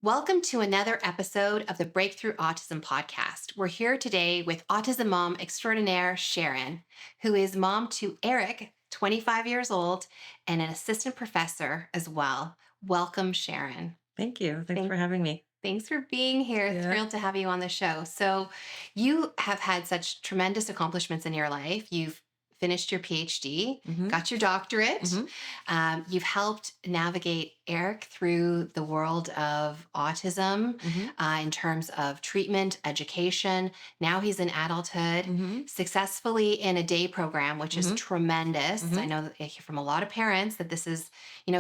Welcome to another episode of the Breakthrough Autism podcast. We're here today with autism mom extraordinaire Sharon, who is mom to Eric, 25 years old, and an assistant professor as well. Welcome, Sharon. Thank you. Thanks Thank, for having me. thanks for being here. Yeah. Thrilled to have you on the show. So, you have had such tremendous accomplishments in your life. You've finished your PhD, Mhm. got your doctorate. Mhm. You've helped navigate Eric through the world of autism Mhm. in terms of treatment, education. Now he's in adulthood, Mhm. successfully in a day program, which is Mhm. tremendous. I Mhm. know that I hear from a lot of parents that this is,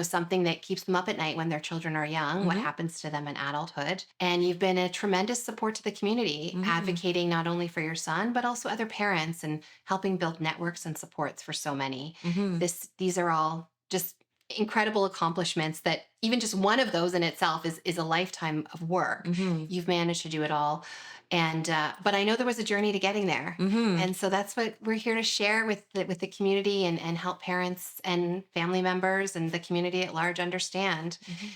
something that keeps them up at night when their children are young, what Mhm. happens to them in adulthood. And you've been a tremendous support to the community, Mhm. advocating not only for your son, but also other parents and helping build networks and supports for so many. Mhm. These are all just incredible accomplishments that even just one of those in itself is a lifetime of work. Mhm. You've managed to do it all. And but I know there was a journey to getting there. Mhm. And so that's what we're here to share with the community and help parents and family members and the community at large understand. Mhm.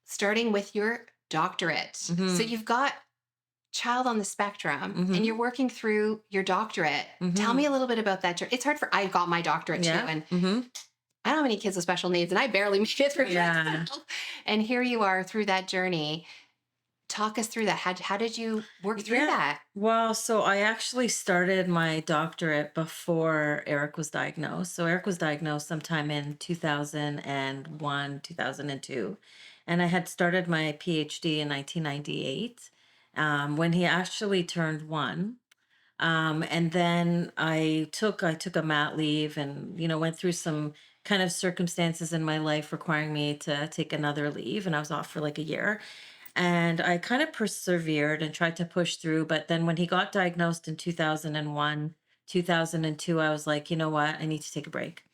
Starting with your doctorate. So Mhm. you've got child on the spectrum and you're Mhm. working through your doctorate. Tell me Mhm. a little bit about that journey. It's hard for I got my doctorate too, Yeah. and Mhm. I don't have any kids with special needs, and I barely made it through Yeah. myself. And here you are through that journey. Talk us through that. How did you work through Yeah. that? Well, so I actually started my doctorate before Eric was diagnosed. So Eric was diagnosed sometime in 2001, 2002. And I had started my PhD in 1998 when he actually turned one. And then I took a mat leave and went through some kind of circumstances in my life requiring me to take another leave, and I was off for like a year. And I kind of persevered and tried to push through. But then when he got diagnosed in 2001, 2002, I was like, you know what? I need to take a break.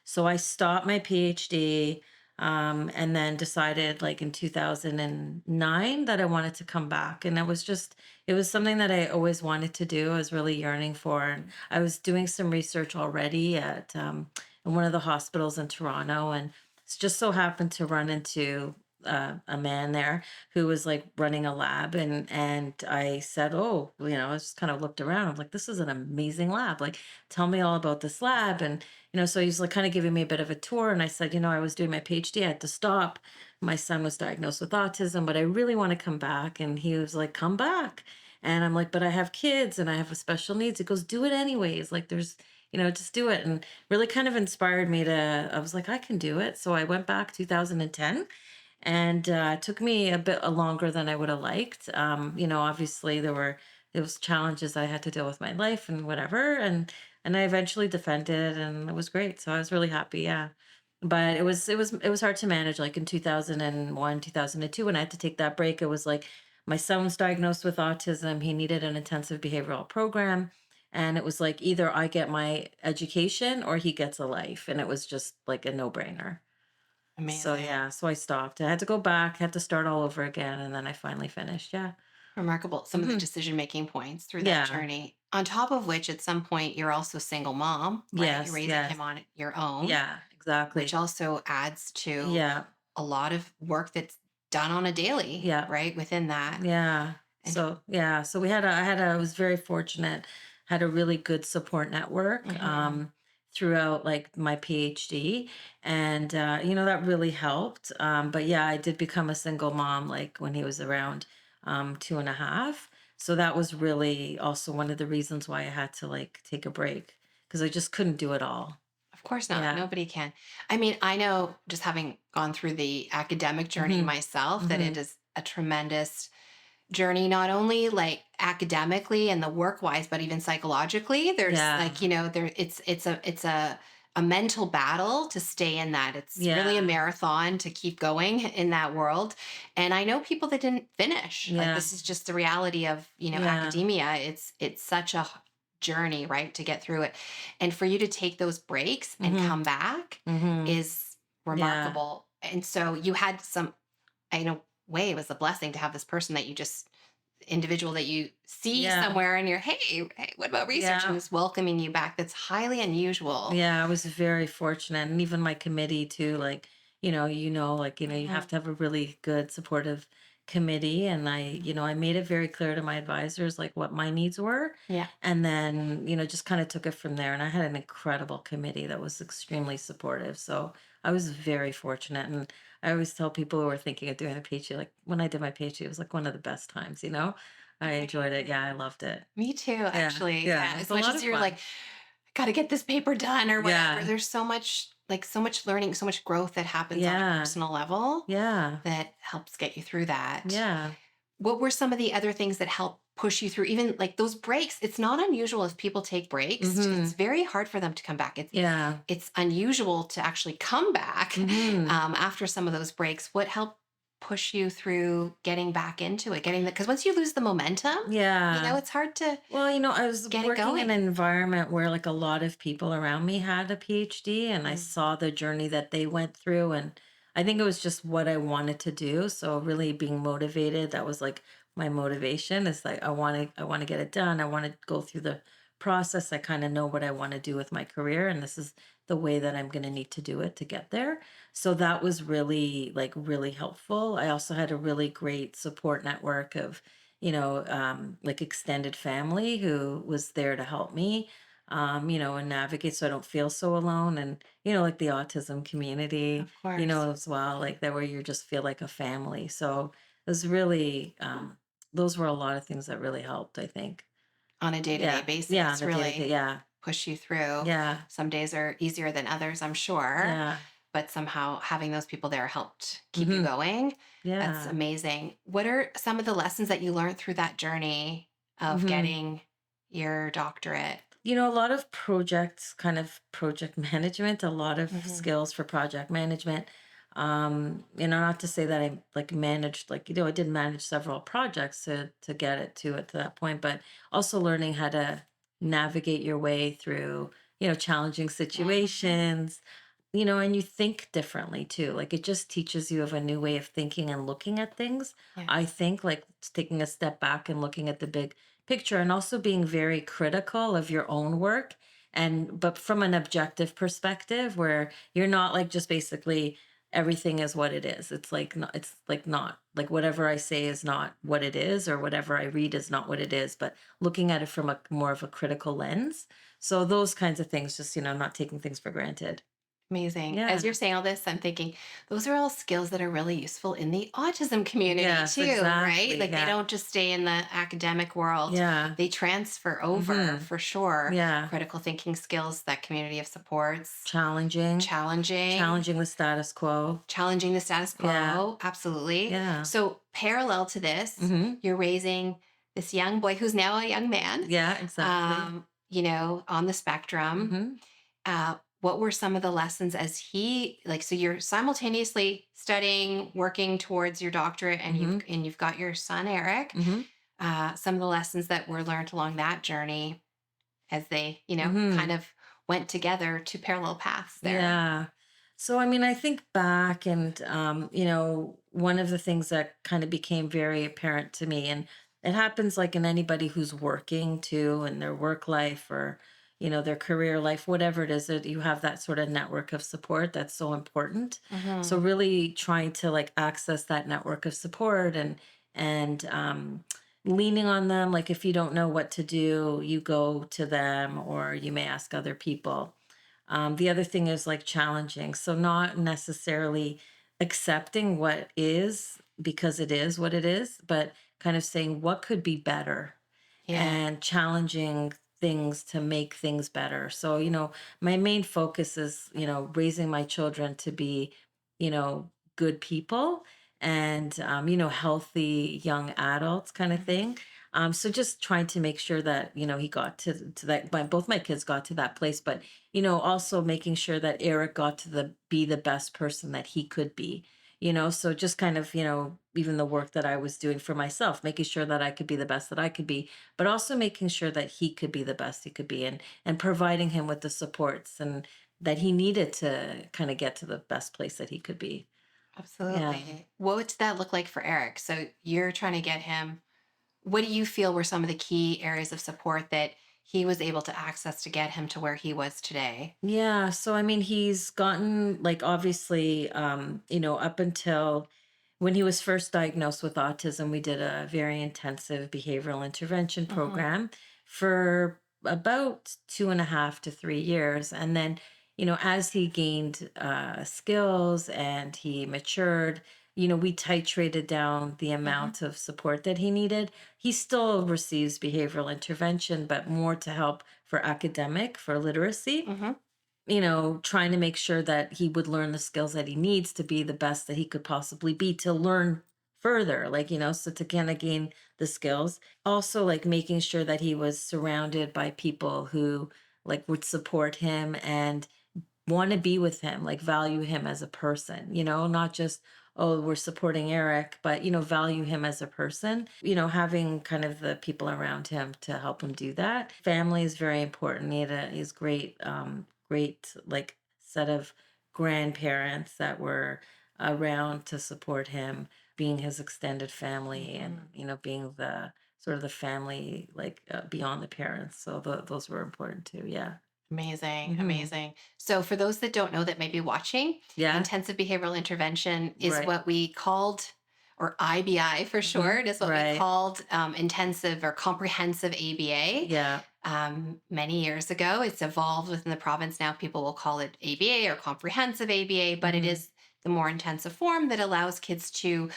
So I stopped my PhD, and then decided like in 2009 that I wanted to come back. And it was something that I always wanted to do. I was really yearning for. And I was doing some research already in one of the hospitals in Toronto. And it's just so happened to run into a man there who was like running a lab, and I said, oh, I just kind of looked around. I'm like, this is an amazing lab. Like, tell me all about this lab. And so he's like kind of giving me a bit of a tour. And I said, I was doing my PhD. I had to stop. My son was diagnosed with autism, but I really want to come back. And he was like, come back. And I'm like, but I have kids and I have a special needs. He goes, do it anyways. Like, just do it. And really kind of inspired me I was like, I can do it. So I went back 2010, and it took me a bit longer than I would have liked. Obviously there was challenges I had to deal with my life and whatever, and I eventually defended, and it was great. So I was really happy, yeah. But it was hard to manage. Like in 2001, 2002, when I had to take that break, it was like my son was diagnosed with autism. He needed an intensive behavioral program. And it was like either I get my education or he gets a life. And it was just like a no brainer. So Amazing. yeah, so I stopped. I had to go back, had to start all over again, and then I finally finished. Yeah. Remarkable. Some of the Hmm. decision making points through that Yeah. journey. On top of which, at some point, you're also a single mom, right? You're Yes. raising Yes. him on your own, Yeah. which Exactly. also adds to Yeah. a lot of work that's done on a daily, Yeah. right? Within that. Yeah. And So yeah. So I was very fortunate. Had a really good support network mhm. throughout like my PhD, and that really helped. But yeah, I did become a single mom like when he was around 2.5. So that was really also one of the reasons why I had to like take a break, because I just couldn't do it all. Of course not. Yeah. Nobody can. I mean, I know just having gone through the academic journey Mhm. myself that it Mhm. is a tremendous journey, not only like academically and the work wise, but even psychologically. There's like, Yeah. it's a mental battle to stay in that. It's really a Yeah. marathon to keep going in that world. And I know people that didn't finish. Like Yeah. this is just the reality of, Yeah. academia. It's such a journey, right, to get through it. And for you to take those breaks and Mhm. come back Mhm. is Yeah. remarkable. And so you had some, in a way, it was a blessing to have this person that you just individual that you see Yeah. somewhere and you're, hey, what about research? And Yeah. is welcoming you back. That's highly unusual. Yeah, I was very fortunate. And even my committee too, like, like, you have Mhm. to have a really good supportive committee, and I made it very clear to my advisors like what my needs were. Yeah. And then, just kind of took it from there. And I had an incredible committee that was extremely supportive. So I was very fortunate. And I always tell people who are thinking of doing a PhD, like when I did my PhD, it was like one of the best times. I enjoyed it. Yeah, I loved it. Me too, Yeah. actually. Yeah. Yeah, It's as a much lot as of you're like, fun. "Gotta get this paper done," or whatever, Yeah. there's so much so much learning, so much growth that happens on a Yeah. personal level Yeah. that helps get you through that. Yeah. What were some of the other things that help push you through even, like, those breaks? It's not unusual if people take breaks, it's Mhm. very hard for them to come back. Yeah. It's unusual to actually come back, Mhm. after some of those breaks. What helped push you through getting back into it? Getting the because once you lose the momentum, Yeah. it's hard to Well, I was get it working in going. an environment where like a lot of people around me had a PhD, and I Mm, saw the journey that they went through, and I think it was just what I wanted to do. So really being motivated, that was like my motivation. Is like I want to get it done. I want to go through the process. I kind of know what I want to do with my career, and this is the way that I'm going to need to do it to get there. So that was really like really helpful. I also had a really great support network of like extended family who was there to help me, and navigate so I don't feel so alone. And, like the autism community, of course. as well, like that where you just feel like a family. So it was really, those were a lot of things that really helped, I think. On a day-to-day Yeah. Yeah. basis, The day to day. really Yeah. push you through. Yeah. Some days are easier than others, I'm sure, Yeah. but somehow having those people there helped keep you Hmm. going. That's Yeah. amazing. What are some of the lessons that you learned through that journey of Hmm. getting your doctorate? A lot of projects, kind of project management, a lot of Mhm. skills for project management. Not to say that I like managed, like, I did manage several projects to get it to that point, but also learning how to navigate your way through, challenging Mhm. situations, and you think differently too. Like it just teaches you of a new way of thinking and looking at things. Yeah. I think like taking a step back and looking at the big picture, and also being very critical of your own work, and but from an objective perspective where you're not like just basically everything is what it is. It's like not like whatever I say is not what it is, or whatever I read is not what it is, but looking at it from a more of a critical lens. So those kinds of things, just not taking things for granted. Amazing. As you're Yeah. saying all this, I'm thinking those are all skills that are really useful in the autism community Yes, too, right? exactly. Like they Yeah. don't just stay in the academic world, Yeah. they transfer over Mhm. for sure. Yeah. Critical thinking skills, that community of supports, Challenging. challenging, Challenging the status quo. challenging the status Yeah. quo. Absolutely. Yeah. So, parallel to this, Mhm. you're raising this young boy who's now a young man, Yeah, exactly. on the spectrum. Mhm. What were some of the lessons as he like so you're simultaneously studying, working towards your doctorate, and you've Mhm. and you've got your son Eric. Mhm. Some of the lessons that were learned along that journey as they, kind Mhm. of went together to parallel paths there. Yeah. So I mean, I think back, and one of the things that kind of became very apparent to me, and it happens like in anybody who's working too in their work life, or their career life, whatever it is, that you have that sort of network of support that's so important. So Hmm. really trying to like access that network of support, and leaning on them. Like if you don't know what to do, you go to them, or you may ask other people. The other thing is like challenging. So, not necessarily accepting what is because it is what it is, but kind of saying what could be better, Yeah. and challenging things to make things better. So, my main focus is, raising my children to be, good people, and, healthy young adults kind of Mhm. thing. So just trying to make sure that, he got to that, both my kids got to that place, but, also making sure that Eric got to be the best person that he could be. So just kind of, even the work that I was doing for myself, making sure that I could be the best that I could be, but also making sure that he could be the best he could be, and providing him with the supports and that he needed to kind of get to the best place that he could be. Yeah. Absolutely. What would that look like for Eric? So you're trying to get him. What do you feel were some of the key areas of support that he was able to access to get him to where he was today? Yeah, so I mean, he's gotten like obviously, up until When he was first diagnosed with autism, we did a very intensive behavioral intervention Hmm. program for about 2.5 to 3 years. And then, as he gained skills and he matured, we titrated down the Hmm. amount of support that he needed. He still receives behavioral intervention, but more to help for academic, for literacy, Hmm. trying to make sure that he would learn the skills that he needs to be the best that he could possibly be to learn further, like, so to kind of gain the skills. Also, like making sure that he was surrounded by people who like would support him and want to be with him, like value him as a person, not just, oh, we're supporting Eric, but, value him as a person, having kind of the people around him to help him do that. Family is very important. He had he's great, great, like, set of grandparents that were around to support him, being his extended family and, Hmm. being the sort of the family, like beyond the parents. So those were important too. Yeah. Amazing, Hmm. amazing. So, for those that don't know that may be watching, Yeah. intensive behavioral intervention is Right. what we called, or IBI for Mhm. short, is what we Right. called intensive or comprehensive ABA. Yeah. Many years ago, it's evolved within the province. Now, people will call it ABA or comprehensive ABA, but it Mhm. is the more intensive form that allows kids to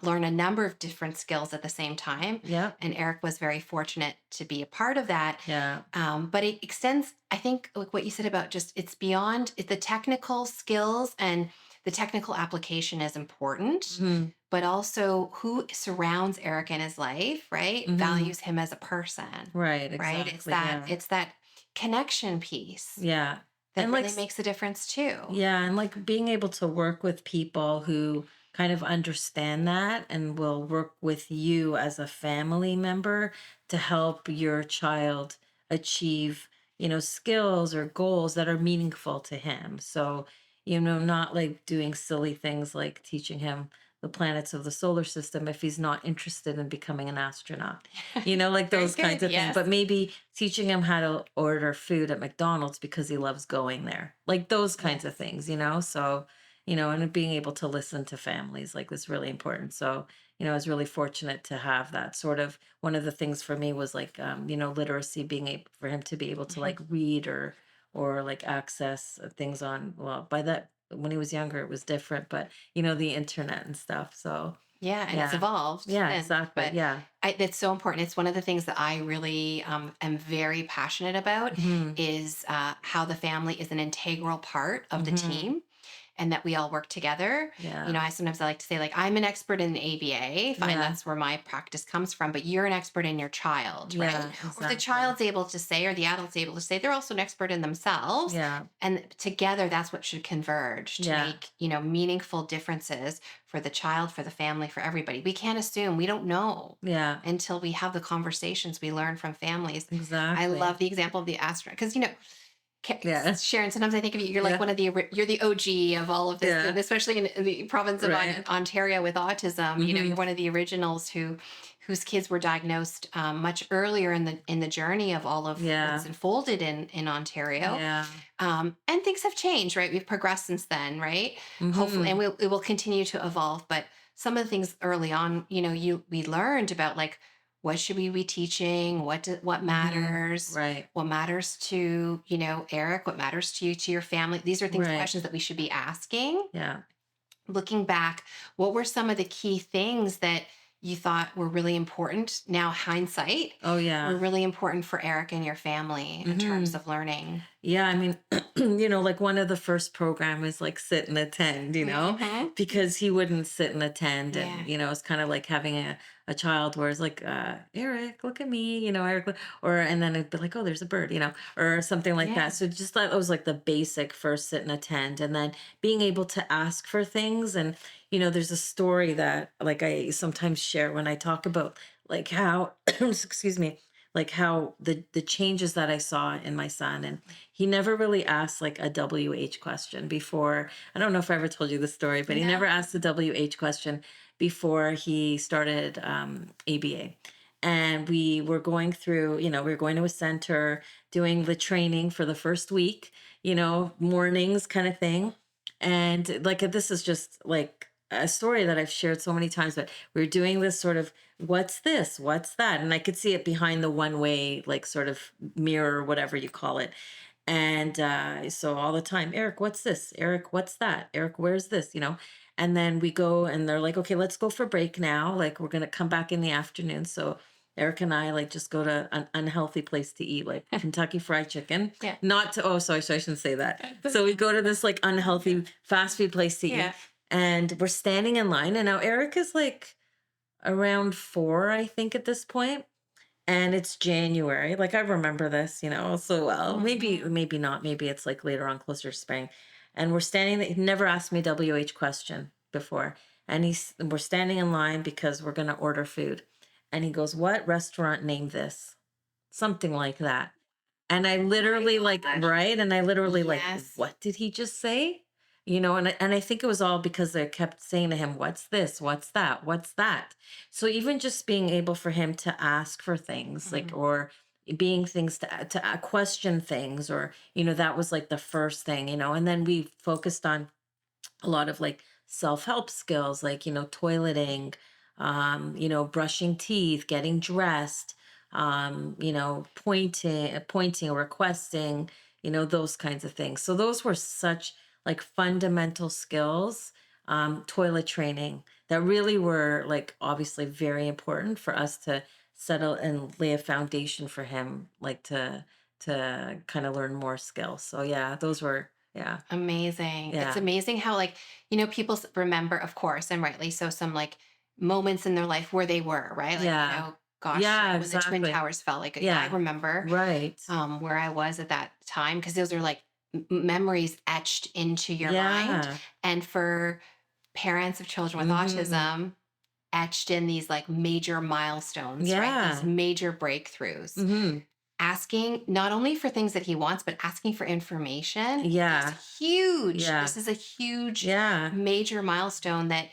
learn a number of different skills at the same time. Yep. And Eric was very fortunate to be a part of that. Yeah. But it extends, I think, like what you said about just it's beyond the technical skills, and the technical application is important, Mhm. but also who surrounds Eric in his life, right? Mhm. Values him as a person, Right, right? It's exactly, that yeah. it's that connection piece Yeah. that And like really makes a difference too. yeah, and like being able to work with people who kind of understand that and will work with you as a family member to help your child achieve, skills or goals that are meaningful to him. So, not like doing silly things like teaching him the planets of the solar system if he's not interested in becoming an astronaut. Like Very those kinds good. of things, Yes. but maybe teaching him how to order food at McDonald's because he loves going there. Like those kinds of Yes. things. So, and being able to listen to families like is really important. So, I was really fortunate to have that sort of one of the things for me was like literacy, being able for him to be able to Mhm. like read or like access things on, well, by that when he was younger it was different, but the internet and stuff. So Yeah, and it's yeah. evolved Yeah, since, exactly. but Yeah. that's so important. It's one of the things that I really am very passionate about Mhm. is how the family is an integral part of the Mhm. team, and that we all work together. Yeah. I like to say, like, I'm an expert in ABA, fine, Yeah. that's where my practice comes from, but you're an expert in your child, right? Yeah, Or if the exactly. child's able to say, or the adult's able to say, they're also an expert in themselves. Yeah. And together, that's what should converge to Yeah. make, meaningful differences for the child, for the family, for everybody. We can't assume, we don't know Yeah. until we have the conversations we learn from families. I Exactly. love the example of the astronaut because, Yeah. Sharon, sometimes I think of you, you're like Yeah. one of you're the OG of all of this, and Yeah. especially in the province of Right. Ontario with autism. You're Mhm. one of the originals whose kids were diagnosed much earlier in the journey of all of what's Yeah. unfolded in Ontario. Yeah. And things have changed, right? We've progressed since then, right? Hopefully, and Mhm. it will continue to evolve. But some of the things early on, we learned about, like, what should we be teaching, what Mhm. matters, Right. what matters to Eric, what matters to you, to your family. These are things, Right. questions that we should be asking. Yeah. Looking back, what were some of the key things that you thought were really important? Now, hindsight, Oh were yeah. really important for Eric and your family in terms Mhm. of learning. Yeah, I mean, like one of the first program is like sit and attend, Hmm. because he wouldn't sit and attend. Yeah. And, it's kind of like having a child where it's like, Eric, look at me, Eric, or, and then it'd be like, oh, there's a bird, or something like Yeah. that. So just that was like the basic first sit and attend. And then being able to ask for things. And, there's a story that like I sometimes share when I talk about like how, excuse me, like how the changes that I saw in my son. And he never really asked like a WH question before. I don't know if I ever told you the story, but he never No. asked the WH question before he started ABA. And we were going through, we were going to a center doing the training for the first week, mornings kind of thing. And like this is just like a story that I've shared so many times, but we were doing this sort of, what's this? What's that? And I could see it behind the one way, like sort of mirror, whatever you call it. And so all the time, Eric, what's this? Eric, what's that? Eric, where's this? And then we go and they're like, okay, let's go for break now. Like we're going to come back in the afternoon. So Eric and I like just go to an unhealthy place to eat, like Kentucky Fried Chicken. Yeah. Not to, oh, sorry, I shouldn't say that. So we go to this like unhealthy fast food place to Yeah. eat. And we're standing in line. And now Eric is like around 4, I think, at this point. And it's January. Like I remember this, so well. Maybe, Mhm. maybe not. Maybe it's like later on, closer to spring. And we're standing there. He never asked me a WH question before. And we're standing in line because we're gonna order food. And he goes, "What restaurant named this?" Something like that. And I literally like, right? And I literally like, Yes. what did he just say? And I think it was all because I kept saying to him, what's this? What's that? What's that? So even just being able for him to ask for things like, Mhm. or being things to question things, or, that was like the first thing, and then we focused on a lot of like self-help skills, like toileting, brushing teeth, getting dressed, pointing, requesting, those kinds of things. So those were such like fundamental skills, toilet training, that really were like obviously very important for us to settle and lay a foundation for him, like to kind of learn more skills. So yeah, those were, yeah. Amazing. It's Yeah. amazing how, like, people remember, of course, and rightly so, some like moments in their life where they were, right? Like, Yeah. gosh, Yeah, when the Twin exactly. Towers fell, like, yeah, I Yeah. remember Right. where I was at that time, because those are like memories etched into your mind. Yeah. And for parents of children with Mhm. autism, etched in these like major milestones, right? These Yeah. major breakthroughs. Mhm. Asking not only for things that he wants, but asking for information is Yeah. huge. Yeah. This is a huge, Yeah. major milestone that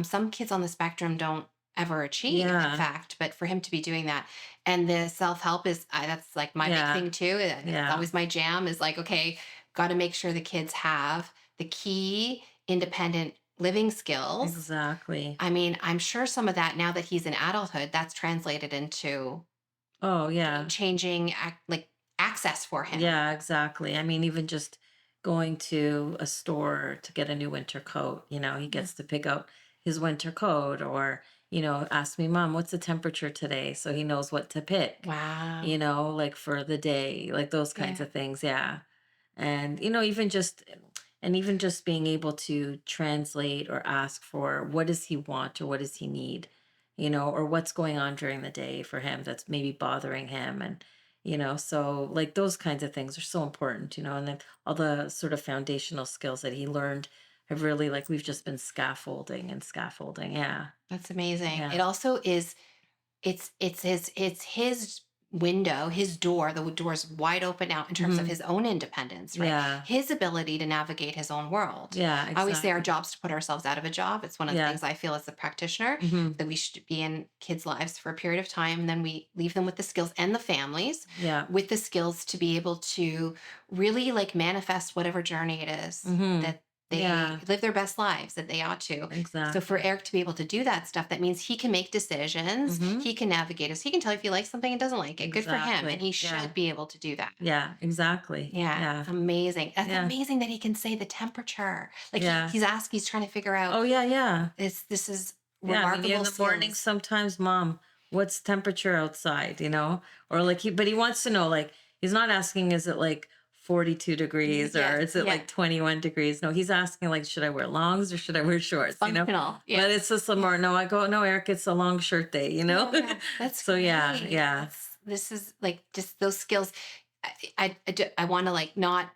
some kids on the spectrum don't ever achieve, in Yeah. fact. But for him to be doing that, and the self help is, that's like my big Yeah. thing too. It's Yeah. always my jam, is like, okay, got to make sure the kids have the key independent living skills. Exactly. I mean, I'm sure some of that, now that he's in adulthood, that's translated into Oh, game yeah. changing like access for him. Yeah, exactly. I mean, even just going to a store to get a new winter coat, he Mm. gets to pick out his winter coat, or, ask me, Mom, what's the temperature today? So he knows what to pick, Wow. like for the day, like those kinds Yeah. of things. Yeah. And, even just being able to translate or ask for what does he want or what does he need, or what's going on during the day for him that's maybe bothering him. And, so like those kinds of things are so important, and then all the sort of foundational skills that he learned have really, like, we've just been scaffolding and scaffolding. Yeah. That's amazing. Yeah. It also is, it's his window, his door. The door's wide open now in terms of Hmm. his own independence, right? Yeah. His ability to navigate his own world. Yeah, I always say our exactly. job's to put ourselves out of a job. It's one of the Yeah. things I feel as a practitioner, Hmm. that we should be in kids' lives for a period of time. And then we leave them with the skills, and the families Yeah. with the skills to be able to really like manifest whatever journey it is Hmm. that they Yeah, live their best lives that they ought to. So for exactly. Eric to be able to do that stuff, that means he can make decisions, Hmm. he can navigate us, he can tell if he likes something and doesn't like it. Good for him. And Exactly. he Yeah. should be able to do that. Yeah, exactly. Yeah, Yeah. amazing. That's Yeah. amazing that he can say the temperature. Like Yeah. he's trying to figure out, Oh, yeah, yeah. this is Yeah, I mean, in remarkable the morning skills. sometimes, Mom, what's temperature outside, Or like but he wants to know, like, he's not asking, is it like 42 degrees or Yes, is it yeah. like 21 degrees? No, he's asking, like, should I wear longs or should I wear shorts? Functional. Yeah. But it's just a Yeah. more, no, I go, no, Eric, it's a long shirt day? Yeah. That's So yeah, great. yeah. This is like just those skills. I want to like not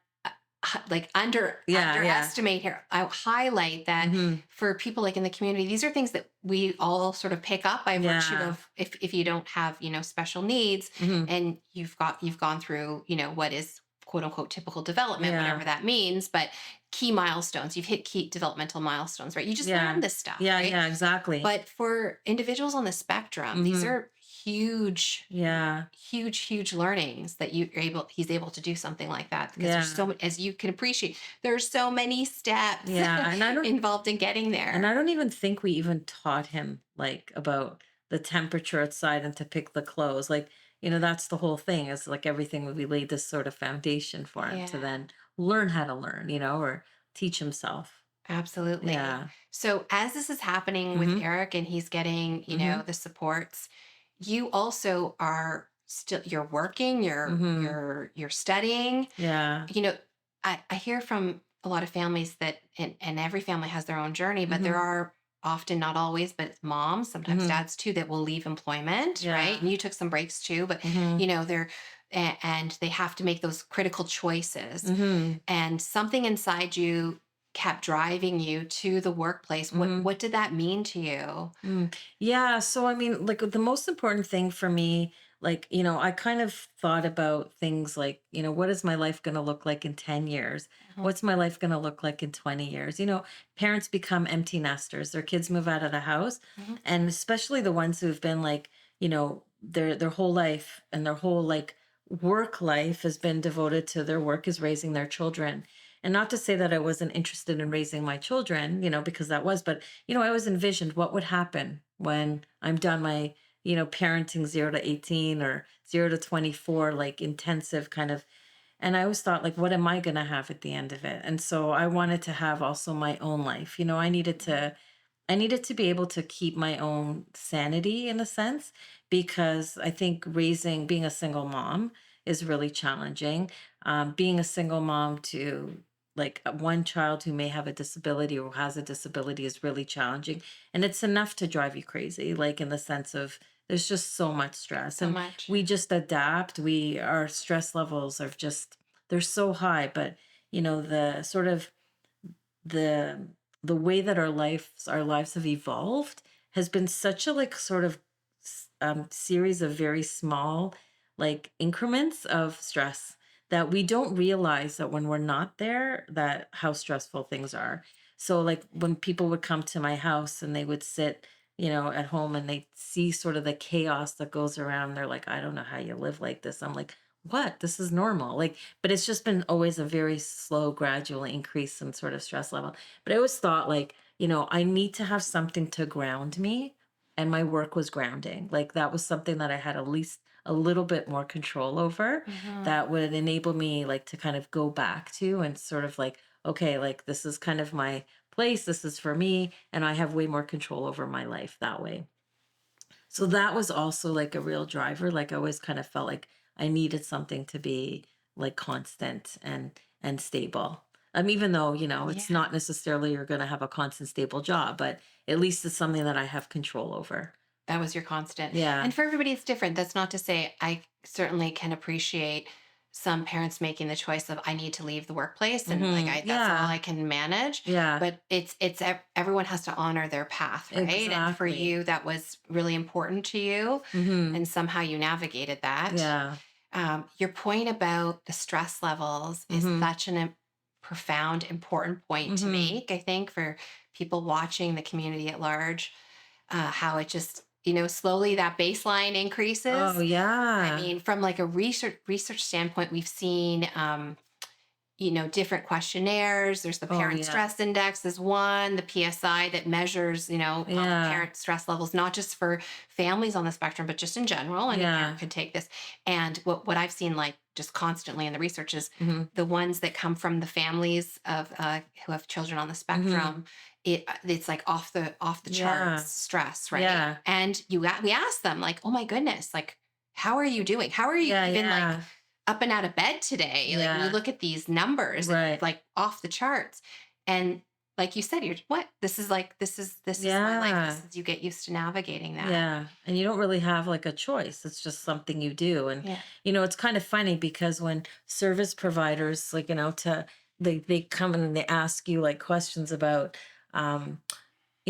like Yeah, yeah. underestimate here. I highlight that Hmm. for people like in the community, these are things that we all sort of pick up by virtue Yeah. of, if you don't have, special needs, Hmm. and you've gone through, what is quote unquote typical development, Yeah. whatever that means, but key milestones. You've hit key developmental milestones, right? You just learn Yeah. this stuff, Yeah, right? yeah, exactly. But for individuals on the spectrum, these Mhm. are huge, Yeah. huge learnings that he's able to do something like that because there's Yeah. so many, as you can appreciate, there's so many steps Yeah, involved in getting and there. I don't even think we even taught him like about the temperature outside and to pick the clothes. Like, that's the whole thing is like everything we laid this sort of foundation for him to Yeah. then learn how to learn, or teach himself. Absolutely. Yeah. So as this is happening with Mhm. Eric and he's getting, Mhm. the supports, you also are still you're working, Mhm. you're studying. Yeah. You know, I hear from a lot of families that and every family has their own journey, but there Mhm. are often, not always, but moms, sometimes Mhm. dads too, that will leave employment, right? Yeah. And you took some breaks too, but Mhm. they're and they have to make those critical choices Mhm. and something inside you kept driving you to the workplace. Mhm. What did that mean to you? Mm. Yeah. So, I mean, like the most important thing for me, like, I kind of thought about things like, what is my life going to look like in 10 years? Mhm, What's my life going to look like in 20 years? Parents become empty nesters. Their kids move out of the house. mhm, And especially the ones who've been like, their whole life and their whole like work life has been devoted to their work is raising their children. And not to say that I wasn't interested in raising my children, because that was, but I always envisioned what would happen when I'm done my, parenting 0 to 18 or 0 to 24, like intensive kind of. And I always thought, like, what am I going to have at the end of it? And so I wanted to have also my own life. I needed to be able to keep my own sanity in a sense, because I think being a single mom is really challenging. Being a single mom to like one child who may have a disability or has a disability is really challenging. And it's enough to drive you crazy, like in the sense of there's just so much stress. so And much. we just adapt. Our stress levels are just, they're so high. But, the sort of the the way that our lives have evolved has been such a like sort of series of very small like increments of stress that we don't realize that when we're not there that how stressful things are. So like when people would come to my house and they would sit at home and they see sort of the chaos that goes around, they're like, I don't know how you live like this. I'm like, what? This is normal. Like, but it's just been always a very slow, gradual increase in sort of stress level. But I always thought, like, I need to have something to ground me. And my work was grounding. Like, that was something that I had at least a little bit more control over Mhm. that would enable me, like, to kind of go back to and sort of like, okay, like, this is kind of my place. This is for me. And I have way more control over my life that way. So that was also like a real driver. Like I always kind of felt like I needed something to be like constant and stable. Even though, it's Yeah. not necessarily you're gonna have a constant stable job, but at least it's something that I have control over. That was your constant. Yeah. And for everybody, it's different. That's not to say I certainly can appreciate some parents making the choice of I need to leave the workplace and like that's all Yeah. I can manage. Yeah. But everyone has to honor their path, right? And for Exactly. you, that was really important to you, Mm-hmm. and somehow you navigated that. Yeah. Your point about the stress levels is Mm-hmm. such profound, important point to Mm-hmm. make. I think for people watching the community at large, how it just slowly that baseline Oh increases. I yeah. mean, from like a research standpoint, we've seen different questionnaires. There's the Oh parent yeah. stress index is one, the PSI that measures Yeah. parent stress levels, not just for families on the spectrum but just in general. Any parent Yeah. could take this. And what I've seen, like, just constantly in the research, is Mm-hmm. the ones that come from the families of who have children on the Mm-hmm. spectrum. It's like off the charts Yeah. stress, right? Yeah. And we ask them, like, oh my goodness, like, how are you doing? How are you Yeah. even, like, Yeah. up and out of bed today? Like, when you Yeah. look at these numbers, it's Right. like off the charts. And like you said, you're what? This is my life. Yeah. This is, you get used to navigating that. Yeah. And you don't really have like a choice. It's just something you do. And, Yeah. it's kind of funny because when service providers, like, they come in and they ask you like questions about, um,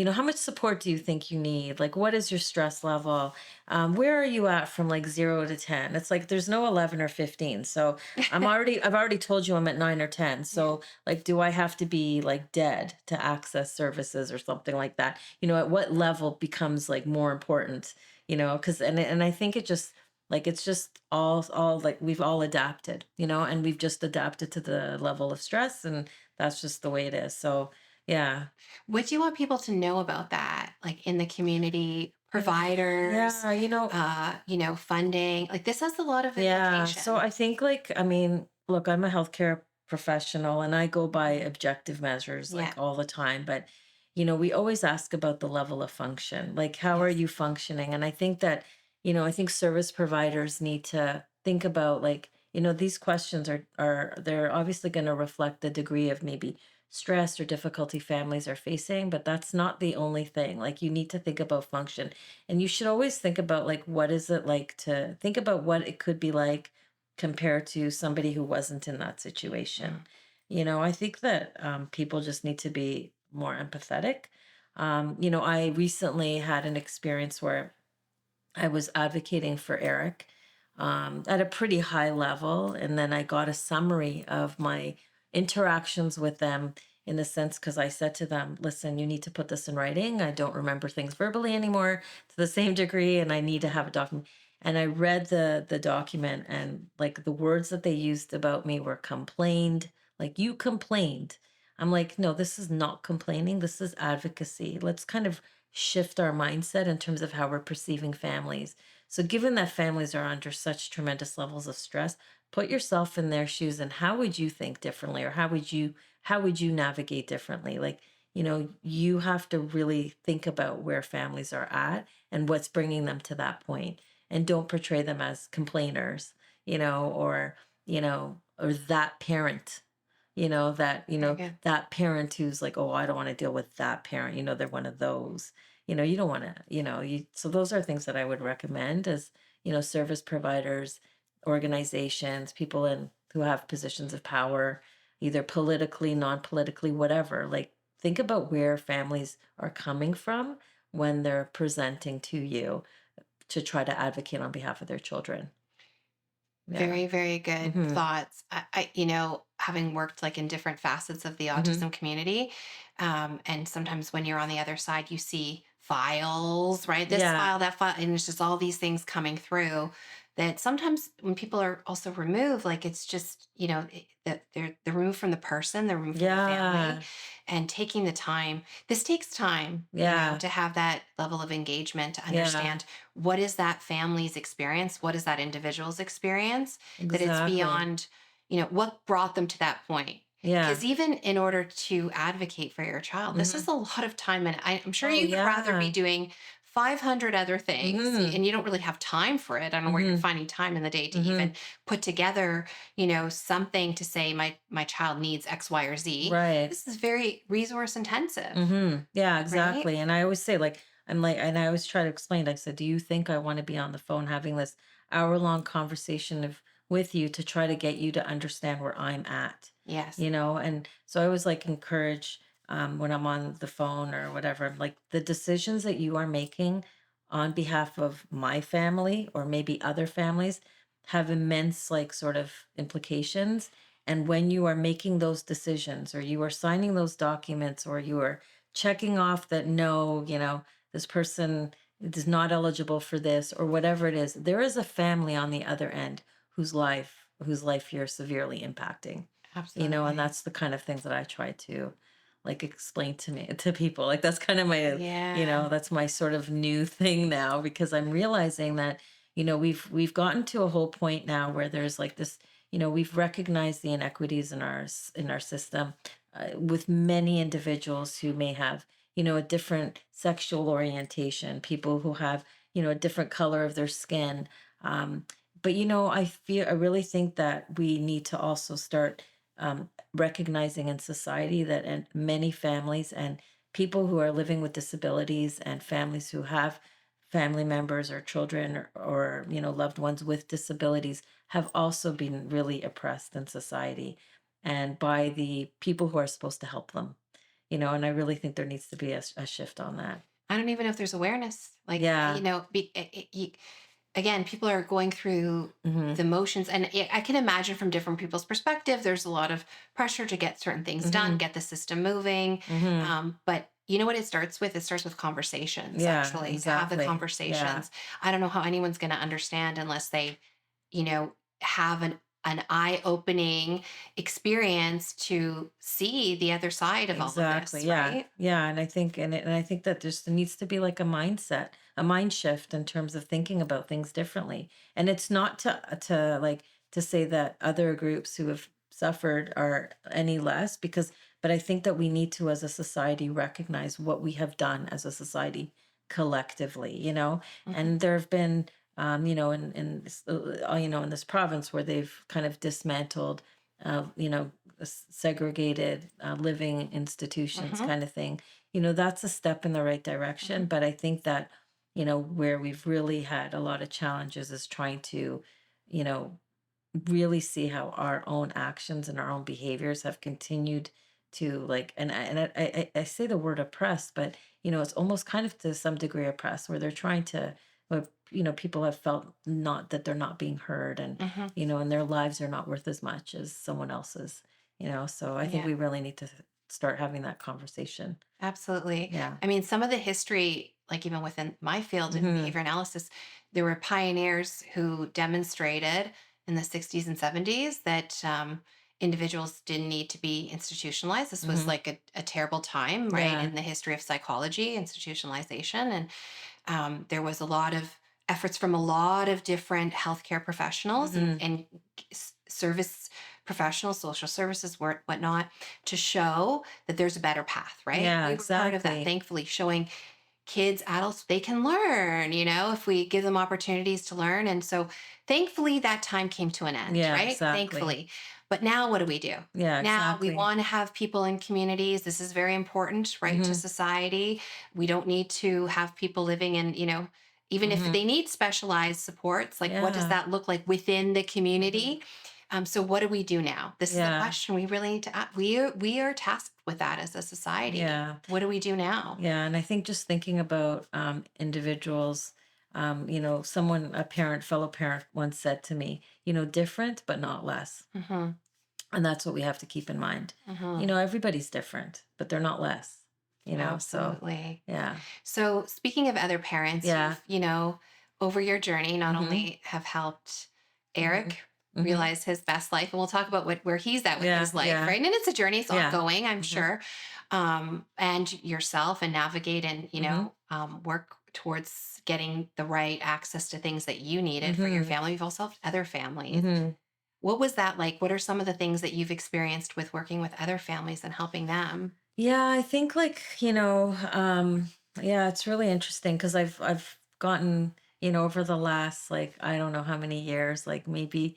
how much support do you think you need? Like, what is your stress level? Where are you at from like 0 to 10? It's like there's no 11 or 15. So I've already told you I'm at 9 or 10. Yeah. So, like, do I have to be like dead to access services or something like that? At what level becomes like more important, because, and I think it's just all like we've all adapted, and we've just adapted to the level of stress, and that's just the way it is. So, yeah. What do you want people to know about that? Like in the community, providers, Yeah, funding. Like this has a lot of yeah. So implications. I think, like, I mean, look, I'm a healthcare professional and I go by objective measures Yeah. like all the time, but we always ask about the level of function. Like, how are Yes. you functioning? And I think that, I think service providers need to think about, like, these questions are they're obviously going to reflect the degree of maybe stress or difficulty families are facing, but that's not the only thing. Like, you need to think about function. And you should always think about, like, what is it like to think about what it could be like compared to somebody who wasn't in that situation. Mm. I think that people just need to be more empathetic. I recently had an experience where I was advocating for Eric at a pretty high level. And then I got a summary of my interactions with them, in the sense, because I said to them, listen, you need to put this in writing. I don't remember things verbally anymore to the same degree, and I need to have a document. And I read the document, and like the words that they used about me were complained, like, you complained. I'm like, no, this is not complaining. This is advocacy. Let's kind of shift our mindset in terms of how we're perceiving families. So, given that families are under such tremendous levels of stress, put yourself in their shoes, and how would you think differently, or how would you navigate differently? Like, you have to really think about where families are at and what's bringing them to that point, and don't portray them as complainers, or that parent, Very good. that parent who's like, oh, I don't want to deal with that parent. They're one of those. You don't want to, so those are things that I would recommend as, service providers, organizations, people who have positions of power, either politically, non-politically, whatever. Like, think about where families are coming from when they're presenting to you to try to advocate on behalf of their children. Yeah. Very, very good Mm-hmm. thoughts. Having worked like in different facets of the Mm-hmm. autism community, and sometimes when you're on the other side, you see files, right? This Yeah. file, that file, and it's just all these things coming through that sometimes when people are also removed, like it's just, that they're removed from the person, they're removed from the family, Yeah. and taking the time. This takes time, Yeah. to have that level of engagement, to Yeah. understand what is that family's experience, what is that individual's experience, that it's Exactly. beyond, what brought them to that point. Yeah. Because even in order to advocate for your child, this is Mhm. a lot of time, and I'm sure Oh, you would rather be yeah. doing 500 other things, Mhm. and you don't really have time for it. I don't know where you're Mhm. finding time in the day to even Mhm. put together, something to say my child needs X, Y, or Z. Right. This is very resource intensive, Yeah, right? exactly. And I always say, like, and I always try to explain, I said, do you think I want to be on the phone having this hour-long conversation with you to try to get you to understand where I'm at? Yes. And so I always like encourage, when I'm on the phone or whatever, I'm like, the decisions that you are making on behalf of my family or maybe other families have immense, like, sort of implications. And when you are making those decisions, or you are signing those documents, or you are checking off that, no, this person is not eligible for this, or whatever it is, there is a family on the other end whose life you're severely impacting. And Absolutely. that's the kind of things that I try to, like, explain to people. Like, that's kind of my, Yeah. that's my sort of new thing now, because I'm realizing that, we've gotten to a whole point now where there's like this, we've recognized the inequities in our system, with many individuals who may have, a different sexual orientation, people who have, a different color of their skin. Um, but I really think that we need to also start, recognizing in society that, and many families and people who are living with disabilities, and families who have family members or children, or loved ones with disabilities, have also been really oppressed in society, and by the people who are supposed to help them. and I really think there needs to be a shift on that. I don't even know if there's awareness. Like, Yeah. again, people are going through Mhm. the motions, and I can imagine from different people's perspective, there's a lot of pressure to get certain things done, Mhm. get the system moving. Mhm. But you know what it starts with? It starts with conversations, Yeah, actually, to have the exactly. Yeah. conversations. I don't know how anyone's going to understand unless they, have an eye-opening experience to see the other side of all of Exactly. this, Yeah. right? Yeah. And I think that there needs to be like a mindset, a mind shift in terms of thinking about things differently. And it's not to say that other groups who have suffered are any less, but I think that we need to, as a society, recognize what we have done as a society collectively, Mhm. and there have been in this province where they've kind of dismantled segregated living institutions Mhm. kind of thing. That's a step in the right direction. Mhm. But I think that, where we've really had a lot of challenges is trying to, you know, really see how our own actions and our own behaviors have continued to like and I say the word oppress, but it's almost kind of to some degree oppress where they're trying to where people have felt not that they're not being heard, and Mhm. and their lives are not worth as much as someone else's. So I think Yeah. we really need to start having that conversation. Absolutely. Yeah. I mean, some of the history, like even within my field in Hmm. behavior analysis, there were pioneers who demonstrated in the 60s and 70s that individuals didn't need to be institutionalized. This was Hmm. like a terrible time, right, Yeah. in the history of psychology, institutionalization. And there was a lot of efforts from a lot of different healthcare professionals Hmm. and service professionals, social services, whatnot, to show that there's a better path, right? Yeah, We were part of that, exactly. thankfully, showing kids, adults, they can learn, if we give them opportunities to learn. And so thankfully that time came to an end, Yeah, right? exactly. Thankfully. But now what do we do? Yeah, Now we exactly. want to have people in communities. This is very important, right, to Hmm. society. We don't need to have people living in, even if Hmm. they need specialized supports, like what does Yeah. that look like within the Hmm. community? So what do we do now? This is a Yeah. question we really need to ask. We are tasked with that as a society. Yeah. What do we do now? Yeah, and I think just thinking about individuals, a parent, fellow parent once said to me, different but not less. Hmm. And that's what we have to keep in mind. Hmm. Everybody's different, but they're not less, so Absolutely. yeah. So, speaking of other parents, Yeah. you've, over your journey, not Mm-hmm. only have helped Mm-hmm. Eric Mm-hmm. realize his best life, and we'll talk about where he's at with Yeah. his life, Yeah. right? And it's a journey, it's Yeah. ongoing, I'm Mm-hmm. sure. And yourself and navigate and, Mm-hmm. work towards getting the right access to things that you needed for your Mm-hmm. family. You've also helped other families. Mm-hmm. What was that like? What are some of the things that you've experienced with working with other families and helping them? Yeah, I think like, yeah, it's really interesting because I've gotten, over the last like I don't know how many years, like maybe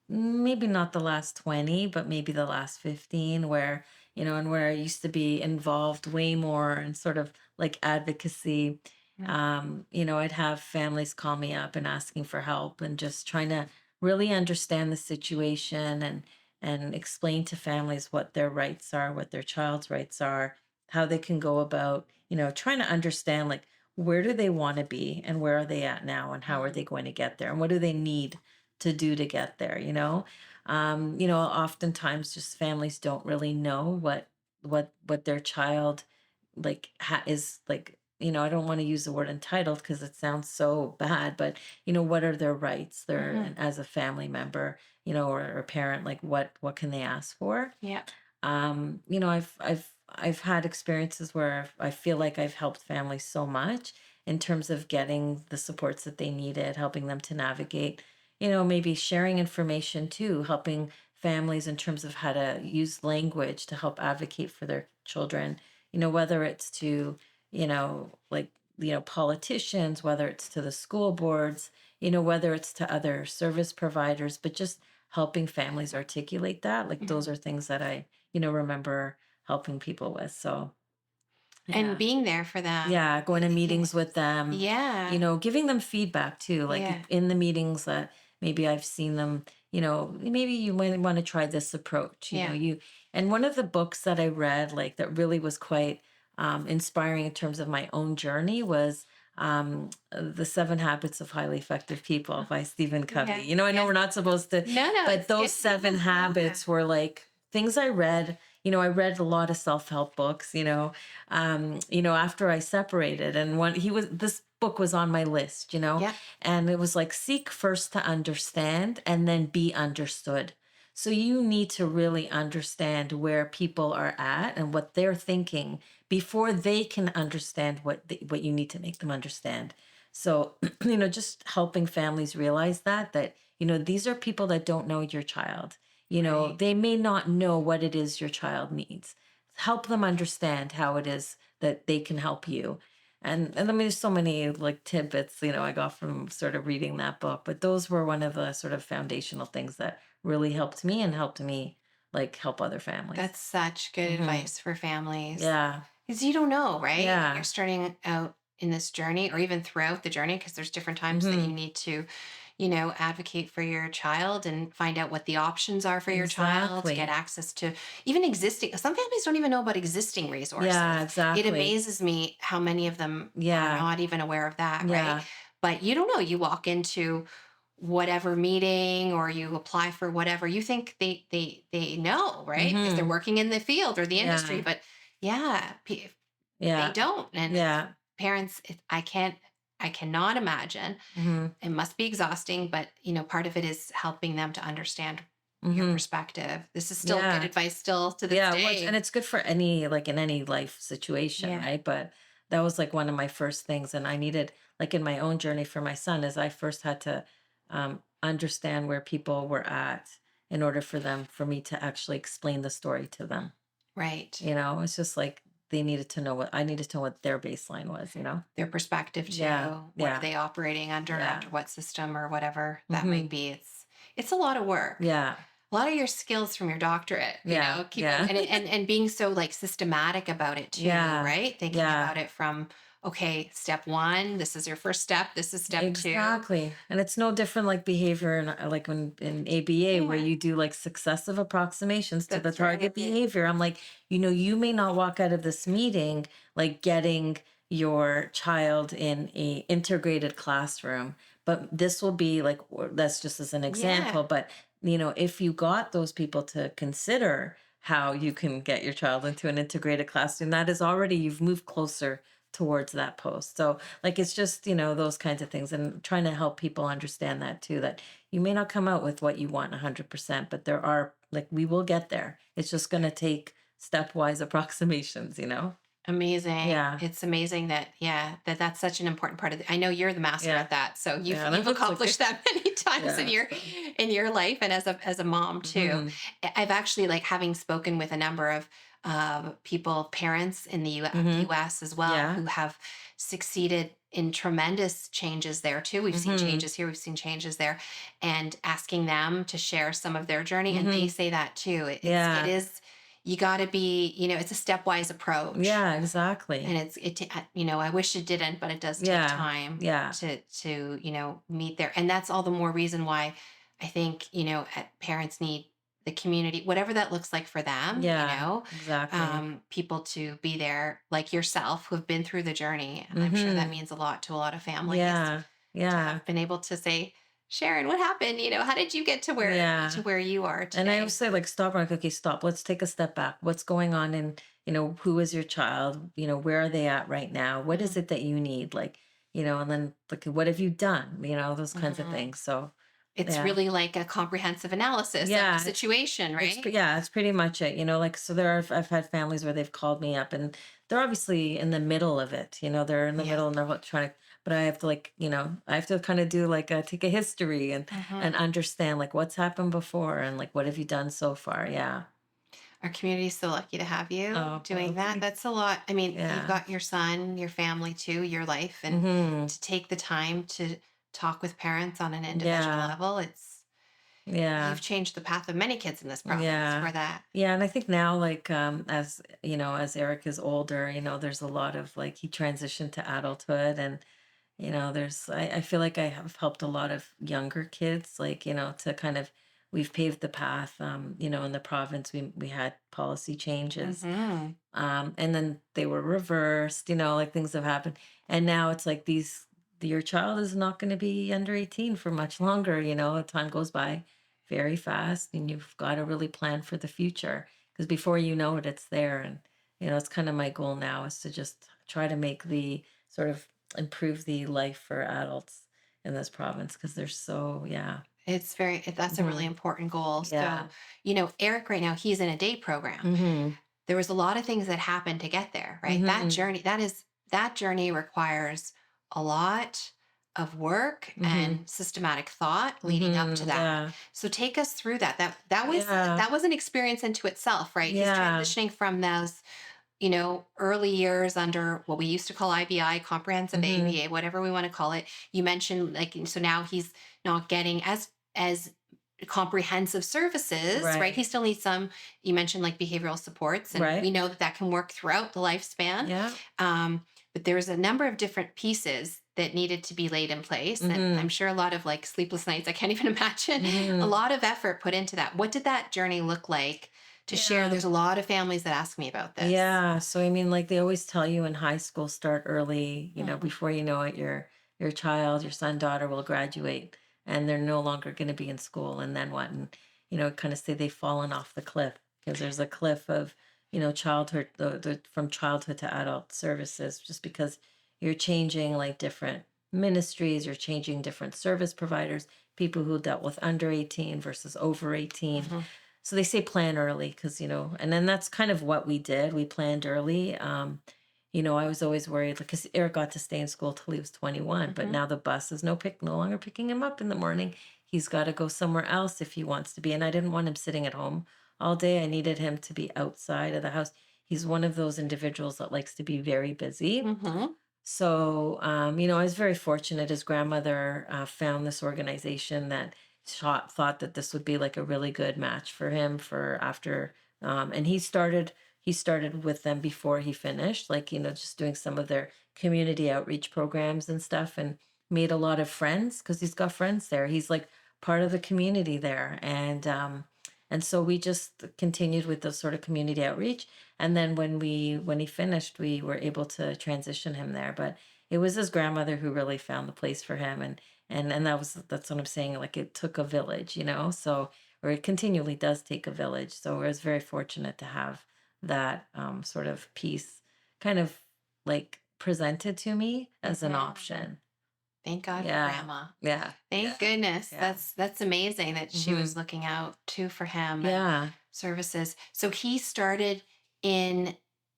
not the last 20, but maybe the last 15 where, and where I used to be involved way more in sort of like advocacy. Mm. I'd have families call me up and asking for help and just trying to really understand the situation and explain to families what their rights are, what their child's rights are, how they can go about, trying to understand like where do they want to be and where are they at now and how are Mhm. they going to get there and what do they need to do to get there, oftentimes just families don't really know what their child like is like, I don't want to use the word entitled because it sounds so bad, but what are their rights there Mhm. and as a family member, or a parent, like what can they ask for? Yeah. I've had experiences where I feel like I've helped families so much in terms of getting the supports that they needed, helping them to navigate, maybe sharing information too, helping families in terms of how to use language to help advocate for their children, whether it's to, like, politicians, whether it's to the school boards, whether it's to other service providers, but just helping families articulate that. Like those Mhm. are things that I, remember helping people with. So, And yeah. being there for them. Yeah, going to Yeah. meetings with them, Yeah. giving them feedback too. Like Yeah. in the meetings that maybe I've seen them, maybe you might want to try this approach. Yeah. And one of the books that I read, like that really was quite inspiring in terms of my own journey was The Seven Habits of Highly Effective People by Stephen Covey. Yeah. I know Yeah. we're not supposed to, No, no, but it's those good. seven Yeah. habits were like things I read. I read a lot of self-help books, after I separated, and this book was on my list, Yeah. and it was like seek first to understand and then be understood. So you need to really understand where people are at and what they're thinking before they can understand what you need to make them understand. So, just helping families realize that these are people that don't know your child. Right. They may not know what it is your child needs. Help them understand how it is that they can help you. And I mean, there's so many like tidbits, I got from sort of reading that book, but those were one of the sort of foundational things that really helped me like help other families. That's such good Hmm. advice for families. Yeah. Because you don't know, right? You're Yeah. starting out in this journey or even throughout the journey, because there's different times that you Hmm. need to, advocate for your child and find out what the options are for your child, get Exactly. access to even existing. Some families don't even know about existing Yeah, resources. It exactly. amazes me how many of them are Yeah. not even aware of that, right? Yeah. But you don't know. You walk into whatever meeting or you apply for whatever you think they know, right, because they're Hmm. working in the field or the industry, Yeah. but yeah, they Yeah. don't. And it's Yeah. parents, I cannot imagine. Hmm. It must be exhausting, but part of it is helping them to understand your Hmm. perspective. This is still good Yeah. advice still to this Yeah, and day. it's good for any like in any life situation, Yeah. right? But that was like one of my first things, and I needed like in my own journey for my son is I first had to understand where people were at in order for me to actually explain the story to them. Right. It's just like they needed to know what I needed to know what their baseline was. Their perspective Yeah, too. What are yeah, they operating under yeah. what system or whatever that might Hmm. be. It's a lot of work. Yeah, A lot of your skills from your doctorate, yeah, keeping yeah, and being so like systematic about it too, yeah, right? Thinking yeah. about it from, okay, step one, this is your first step, this is step two. Exactly. And it's no different like behavior in like in ABA where Yeah, you do like successive approximations to the that's right. target behavior. I'm like, you may not walk out of this meeting like getting your child in a integrated classroom, but this will be like that's just as an Yeah, example, but if you got those people to consider how you can get your child into an integrated classroom, that is already you've moved closer towards that post. So like it's just, those kinds of things and trying to help people understand that too, that you may not come out with what you want 100%, but there are like we will get there. It's just going to take stepwise approximations. amazing. Yeah. It's amazing that, yeah, that's such an important part of I know you're the master Yeah. at that. So Yeah. you've That's okay. accomplished that many times Yeah. in your life and as a mom too. Hmm. I've actually, like, having spoken with a number of people, parents in the Hmm. US as well, Yeah. who have succeeded in tremendous changes there too. We've seen Hmm. changes here, we've seen changes there, and asking them to share some of their journey. And they Hmm. say that too. It Yeah. is, you got to be, it's a stepwise approach. Yeah, exactly. And I wish it didn't, but it does take Yeah. time Yeah. to meet there. And that's all the more reason why I think, parents need the community, whatever that looks like for them, Yeah. Exactly. people to be there like yourself who have been through the journey. And I'm sure that Hmm. means a lot to a lot of families Yeah. to Yeah. have been able to say, Sharon, what happened? How did you get to Yeah. where you are And I always today? say, like, stop, like, okay, stop. Let's take a step back. What's going on? And, who is your child? Where are they at right now? What is Mhm, it that you need? Like, and then, like, what have you done? Those kinds of mhm. things. So, It's yeah. really like a comprehensive analysis of the Yeah. situation, right? Yeah, it's pretty much it. Like, so I've had families where they've called me up and they're obviously in the middle of it. They're in the Yes. middle and they're trying to, but I have to like, I have to kind of do like take a history and Mhm. understand like what's happened before and like what have you done so far. Yeah. Our community is so lucky to have you Oh, doing well, that. That's a lot. I mean, you've yeah. got your son, your family too, your life, and Mhm. to take the time to talk with parents on an individual Yeah. level, Yeah. you've changed the path of many kids in this province Yeah. for that. Yeah, and I think now like as as Eric is older, there's a lot of like he transitioned to adulthood and there's I feel like I have helped a lot of younger kids like, to kind of we've paved the path. In the province, we had policy changes, Hmm. and then they were reversed. Like things have happened, and now it's like your child is not going to be under 18 for much longer. Time goes by very fast, and you've got to really plan for the future because before you know it, it's there. And it's kind of my goal now is to just try to make the sort of improve the life for adults in this province because they're so, yeah. That's a really Hmm. important goal. Yeah. So, Eric right now, he's in a day program. Hmm. There was a lot of things that happened to get there, right? Hmm. That journey requires a lot of work Hmm. and systematic thought leading up to Hmm. that. Yeah. So take us through that. Yeah. That was an experience into itself, right? He's Yeah. transitioning from those, early years under what we used to call IBI, comprehensive Hmm. ABA, whatever we want to call it. You mentioned like so now he's not getting as comprehensive services, right? He Right. still needs some, you mentioned like behavioral supports, and we Right. know that that can work throughout the lifespan. Yeah. Um, but there's a number of different pieces that needed to be laid in place. And I'm Hmm. sure a lot of like sleepless nights, I can't even imagine, a Hmm. lot of effort put into that. What did that journey look like to share? Yeah. There's a lot of families that ask me about this. Yeah. So I mean, like they always tell you in high school, start early, Mhm. before you know it, your child, your son, daughter will graduate and they're no longer going to be in school. And then what? And kind of say they've fallen off the cliff because there's a cliff of, childhood from childhood to adult services, just because you're changing like different ministries, you're changing different service providers, people who dealt with under 18 versus over 18. Mhm. So they say plan early because, and then that's kind of what we did. We planned early. I was always worried because Eric got to stay in school till he was 21, but Mhm. now the bus is no longer picking him up in the morning. He's got to go somewhere else if he wants to be. And I didn't want him sitting at home all day. I needed him to be outside of the house. He's one of those individuals that likes to be very busy. Mhm. So, I was very fortunate. His grandmother found this organization that thought that this would be like a really good match for him for after. And he started with them before he finished, like just doing some of their community outreach programs and stuff, and made a lot of friends because he's got friends there. He's like part of the community there, and so we just continued with the sort of community outreach, and then when he finished, we were able to transition him there. But it was his grandmother who really found the place for him, and that's what I'm saying. Like it took a village, so or it continually does take a village. So I was very fortunate to have that sort of piece kind of like presented to me as an Mhm. option. Thank God for Yeah. grandma. Yeah. Thank Yeah. goodness. Yeah. That's amazing that she was Hmm. looking out too for him and Yeah. services. So in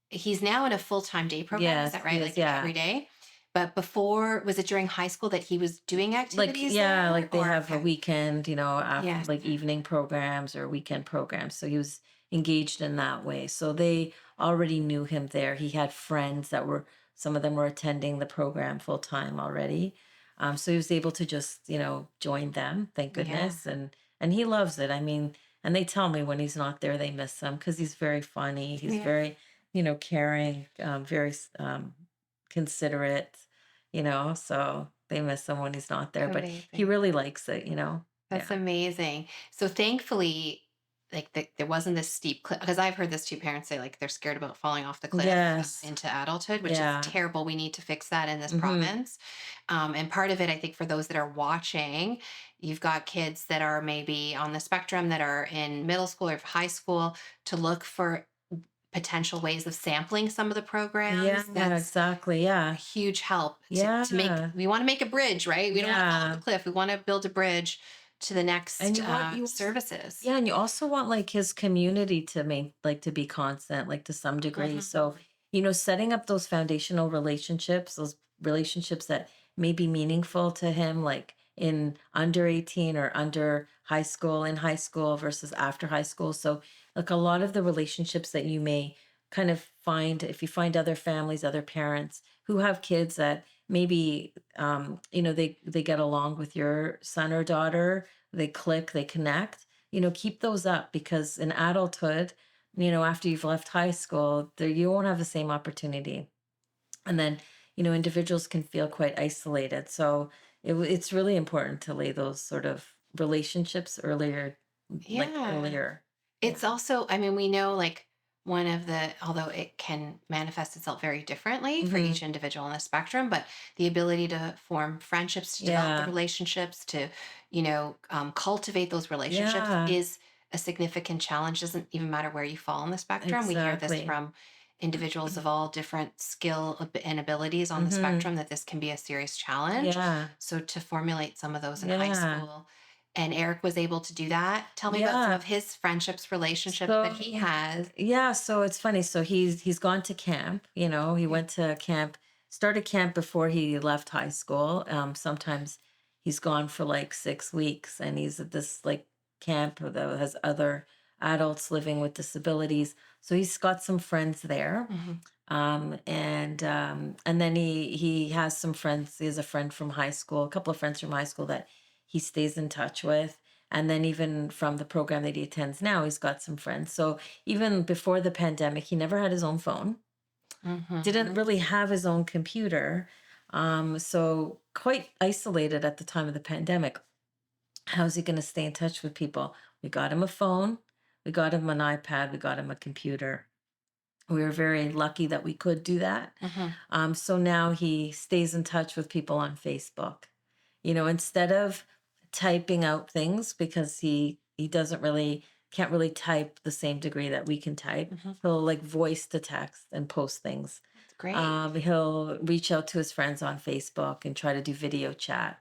he's now in a full-time day program, is Yes, that he right? is. Like Yeah. every day? But before, was it during high school that he was doing Like, activities yeah, there? like they Or have a okay. weekend, Yes. like evening programs or weekend programs. So he was engaged in that way. So they already knew him there. He had friends some of them were attending the program full time already. So he was able to just, join them, thank Yeah. goodness. And he loves it. I mean, and they tell me when he's not there, they miss him because he's very funny. He's Yeah. very, caring, very considerate, so they miss him when he's not there, but he Amazing. really likes it. That's Yeah. amazing. So thankfully, like there wasn't this steep cliff, because I've heard this too. Parents say like they're scared about falling off the cliff Yes. into adulthood, which is Yeah. terrible. We need to fix that in this Mhm. province. And part of it, I think, for those that are watching, you've got kids that are maybe on the spectrum that are in middle school or high school to look for potential ways of sampling some of the Yeah, programs. That's exactly. a Yeah. huge help to make. Yeah. We want to make a bridge, right? We don't want to fall off the Yeah. cliff. We want to build a bridge to the And next you also, services. yeah, and you also want like his community to be constant, like to some degree. So, Mhm. setting up those foundational relationships, those relationships that may be meaningful to him, like in under 18 or under high school, in high school versus after high school. So, like a lot of the relationships that you may kind of find if you find other families, other parents who have kids that maybe they get along with your son or daughter, they click, they connect, keep those up because in adulthood, after you've left high school, there you won't have the same opportunity. And then, individuals can feel quite isolated. So it's really important to lay those sort of relationships earlier, like Yeah. earlier. Yeah. It's also, I mean, we know like one of the, although it can manifest itself very differently for Hmm. each individual on the spectrum, but the ability to form friendships, to develop the Yeah. relationships, to, cultivate those relationships Yeah. is a significant challenge. Doesn't even matter where you fall on the spectrum. We hear this Exactly. from individuals of all different and abilities on the Hmm. spectrum that this can be a serious challenge. Yeah. So to formulate some of those in high Yeah. school, and Eric was able to do that. Tell me about some Yeah. of his friendships, relationships that he So has. yeah, so it's funny. So he's gone to camp, he Yeah. went to camp, started camp before he left high school. Sometimes he's gone for like 6 weeks and he's at this like camp that has other adults living with disabilities. So he's got some friends there. Mhm. And then he has some friends. He has a friend from high school, a couple of friends from high school that he stays in touch with. And then even from the program that he attends now, he's got some friends. So even before the pandemic, he never had his own phone, didn't Mhm. really have his own computer. So quite isolated at the time of the pandemic. How's he going to stay in touch with people? We got him a phone, we got him an iPad, we got him a computer. We were very lucky that we could do that. Mhm. So now he stays in touch with people on Facebook. Instead of typing out things because he doesn't really can't really type the same degree that we can type. Mhm. He'll like voice to text and post things. That's great. He'll reach out to his friends on Facebook and try to do video chat.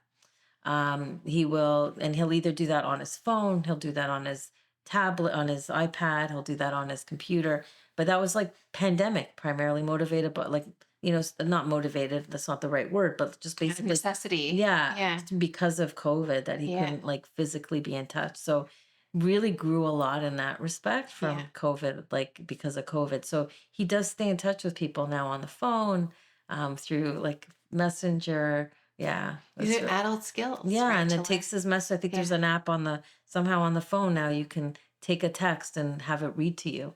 He'll either do that on his phone, he'll do that on his tablet, on his iPad, he'll do that on his computer. But that was like pandemic primarily motivated, but like, not motivated, that's not the right word, but just Out of basically, necessity. yeah, Yeah. because of COVID that he Yeah. couldn't like physically be in touch. So really grew a lot in that respect Yeah. from COVID, like because of COVID. So he does stay in touch with people now on the phone, through like Messenger. Yeah, These that's are right. adult skills, Yeah, right? and To it learn. takes his message. I think there's Yeah. an app somehow on the phone now you can take a text and have it read to you.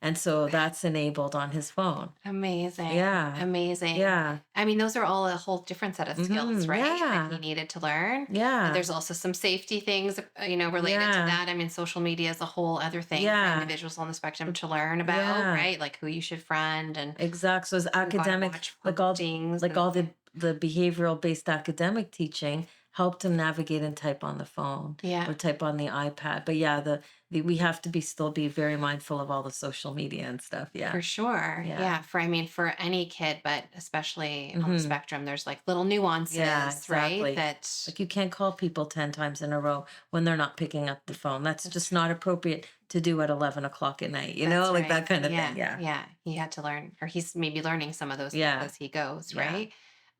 And so that's enabled on his phone. Amazing. Yeah. Amazing. Yeah. I mean, those are all a whole different set of skills, right? That he Yeah. needed to learn. And Yeah. there's also some safety things, related to Yeah. that. I mean, social media is a whole other thing for Yeah. individuals on the spectrum to learn about, Yeah. right? Like who you should friend and Exact. So his who you got to academic, watch like all postings like and all yeah. the behavioral based academic teaching helped him navigate and type on the phone Yeah. or type on the iPad. But yeah, the we have to be still be very mindful of all the social media and stuff. Yeah. For sure. Yeah. Yeah. I mean, for any kid, but especially on the Hmm. spectrum, there's like little Yeah, nuances, right? exactly. That Like you can't call people 10 times in a row when they're not picking up the phone. That's that's just not appropriate to do at 11 o'clock at night, like right. that kind of thing. Yeah. Yeah. Yeah. He had to learn, or he's maybe learning some of those things Yeah. as he goes, Yeah. right?